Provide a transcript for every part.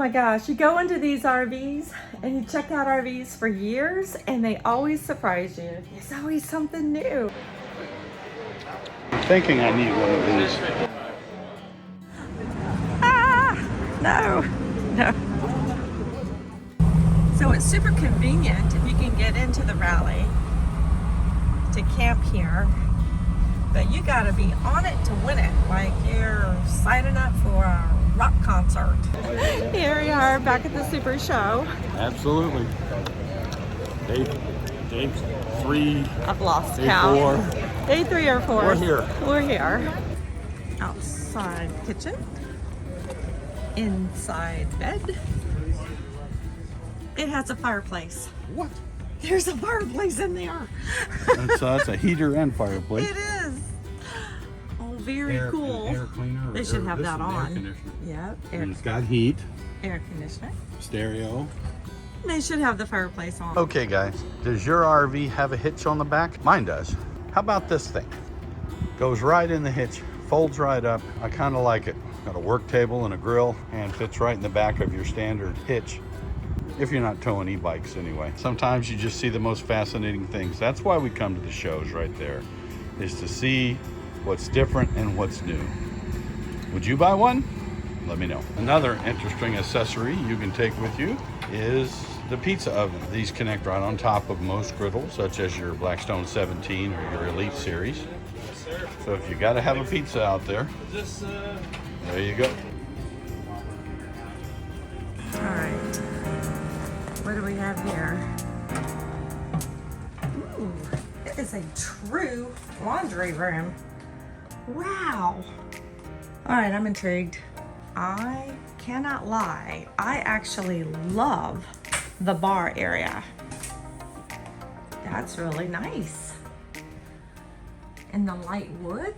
my gosh, you go into these RVs and you check out RVs for years and they always surprise you. There's always something new. I'm thinking I need one of these. No. So it's super convenient if you can get into the rally to camp here, but you gotta be on it to win it, like you're signing up for a rock concert. Here we are back at the Super Show. Absolutely. Day 3. I've lost Day count. 4. Day 3 or 4. We're here. We're here. Outside kitchen. Inside bed. It has a fireplace. What? There's a fireplace in there. That's a heater and fireplace. It is. Oh, very cool. Air cleaner. They should have that on. Air conditioner. Yep. And it's got heat. Air conditioner. Stereo. They should have the fireplace on. Okay guys, does your RV have a hitch on the back? Mine does. How about this thing? Goes right in the hitch, folds right up. I kind of like it. Got a work table and a grill and fits right in the back of your standard hitch. If you're not towing e-bikes anyway. Sometimes you just see the most fascinating things. That's why we come to the shows right there, is to see what's different and what's new. Would you buy one? Let me know. Another interesting accessory you can take with you is the pizza oven. These connect right on top of most griddles, such as your Blackstone 17 or your Elite series. So if you got to have a pizza out there, there you go. All right. What do we have here? Ooh, it is a true laundry room. Wow. All right, I'm intrigued. I cannot lie. I actually love the bar area. That's really nice. And the light wood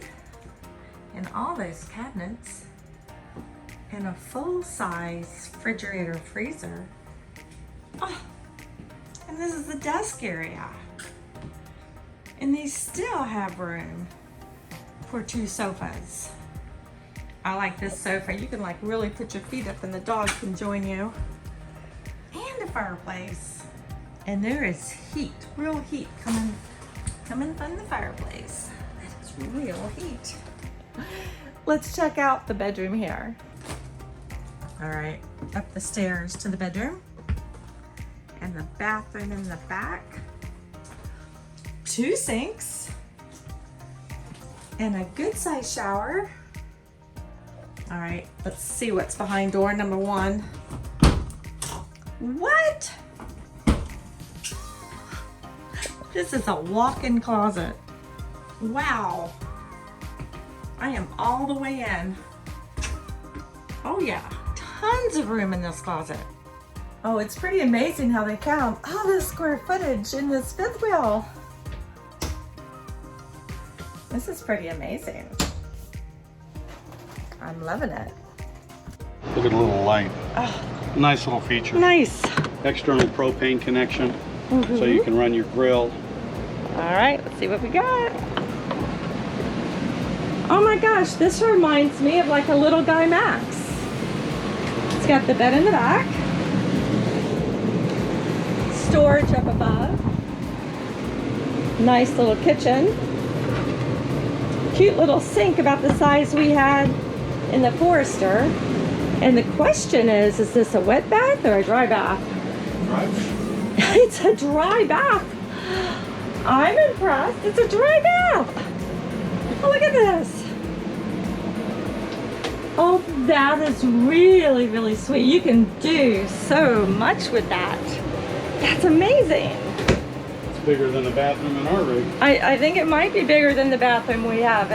and all those cabinets and a full-size refrigerator freezer. Oh, and this is the desk area. And they still have room for 2 sofas. I like this sofa. You can like really put your feet up and the dog can join you. And a fireplace. And there is heat, real heat coming from the fireplace. That is real heat. Let's check out the bedroom here. All right, up the stairs to the bedroom. And the bathroom in the back. 2 sinks. And a good size shower. All right, let's see what's behind door number 1. What? This is a walk-in closet. Wow. I am all the way in. Oh yeah, tons of room in this closet. Oh, it's pretty amazing how they count all the square footage in this 5th wheel. This is pretty amazing. I'm loving it. Look at the little light. Oh, Nice little feature. nice. External propane connection, so you can run your grill. All right, let's see what we got. Oh my gosh, this reminds me of like a little Guy Max. It's got the bed in the back. Storage up above. Nice little kitchen. Cute little sink about the size we had in the Forester. And the question is this a wet bath or a dry bath? Right. It's a dry bath. I'm impressed. It's a dry bath. Oh, look at this. Oh, that is really, really sweet. You can do so much with that. That's amazing. It's bigger than the bathroom in our rig. I think it might be bigger than the bathroom we have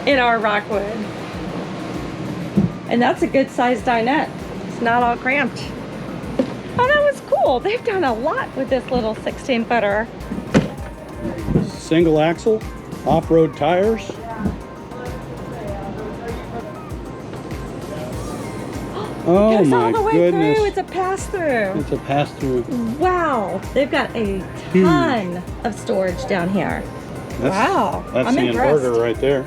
in our Rockwood. And that's a good sized dinette. It's not all cramped. Oh, that was cool. They've done a lot with this little 16-footer. Single axle, off-road tires. Oh Goes my all the way goodness. through. It's a pass-through. It's a pass-through. Wow. They've got a ton of storage down here. Wow. That's I'm the impressed. inverter right there.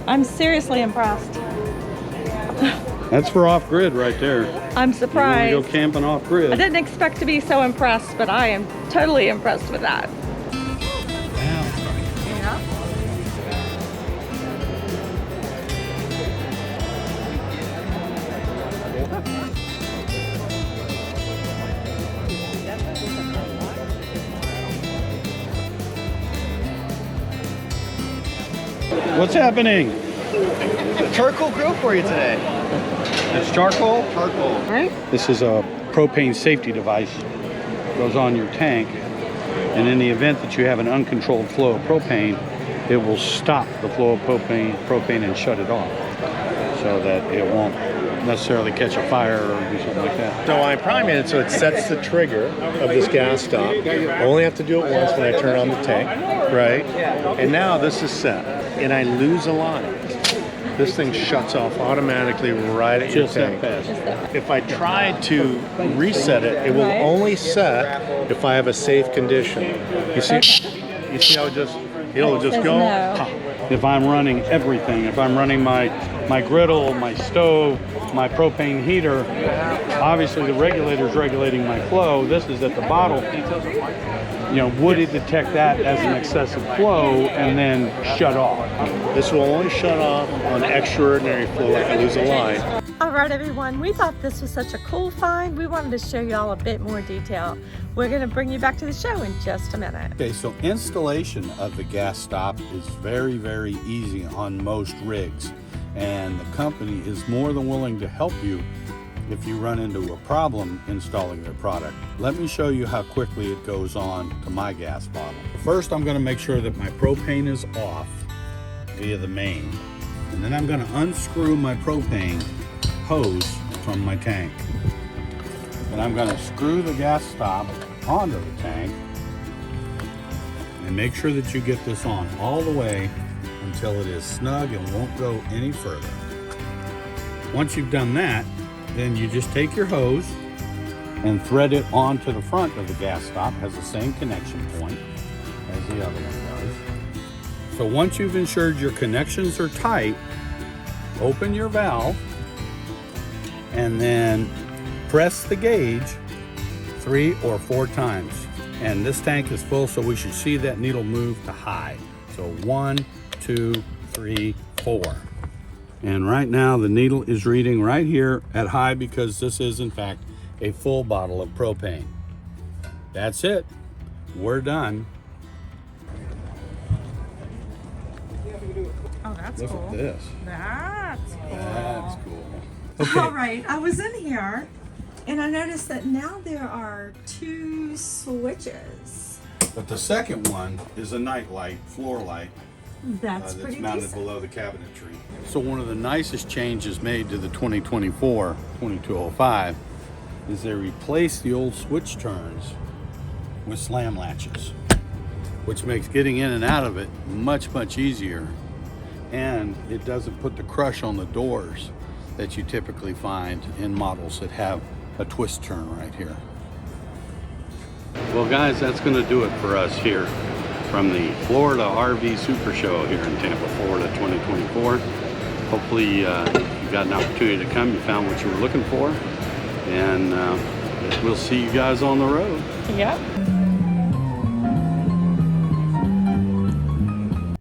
I'm seriously impressed. That's for off-grid right there. I'm You surprised. want to go camping off-grid. I didn't expect to be so impressed, but I am totally impressed with that. Yeah. What's happening? Charcoal grill for you today. It's charcoal? Charcoal. All right. This is a propane safety device. Goes on your tank, and in the event that you have an uncontrolled flow of propane, it will stop the flow of propane and shut it off, so that it won't necessarily catch a fire or do something like that. So I prime it so it sets the trigger of this gas stop. I only have to do it once when I turn on the tank, right? And now this is set, and I lose a line. This thing shuts off automatically right at your Just that tank. fast. If I try to reset it, it will only set if I have a safe condition. You see how it'll just go. No. Pop. If I'm running everything, if I'm running my griddle, my stove, my propane heater, obviously the regulator's regulating my flow. This is at the bottle. You know, would it detect that as an excessive flow and then shut off? This will only shut off on extraordinary flow if I lose a line. All right, everyone, we thought this was such a cool find. We wanted to show you all a bit more detail. We're going to bring you back to the show in just a minute. Okay, so installation of the gas stop is very, very easy on most rigs, and the company is more than willing to help you if you run into a problem installing their product. Let me show you how quickly it goes on to my gas bottle. First, I'm going to make sure that my propane is off via the main, and then I'm going to unscrew my propane hose from my tank. And I'm going to screw the gas stop onto the tank and make sure that you get this on all the way until it is snug and won't go any further. Once you've done that, then you just take your hose and thread it onto the front of the gas stop. It has the same connection point as the other one does. So once you've ensured your connections are tight, open your valve and then press the gauge 3 or 4 times. And this tank is full, so we should see that needle move to high. So 1, 2, 3, 4. And right now the needle is reading right here at high because this is in fact a full bottle of propane. That's it. We're done. Oh, that's Look cool. at this. That's cool. That's cool. All right, I was in here and I noticed that now there are 2 switches. But the second one is a night light, floor light. That's That's pretty mounted decent. below the cabinetry. So one of the nicest changes made to the 2024 2205 is they replaced the old switch turns with slam latches, which makes getting in and out of it much, much easier. And it doesn't put the crush on the doors that you typically find in models that have a twist turn right here. Well guys, that's gonna do it for us here from the Florida RV Super Show here in Tampa, Florida 2024. Hopefully you got an opportunity to come, you found what you were looking for, and we'll see you guys on the road. Yep.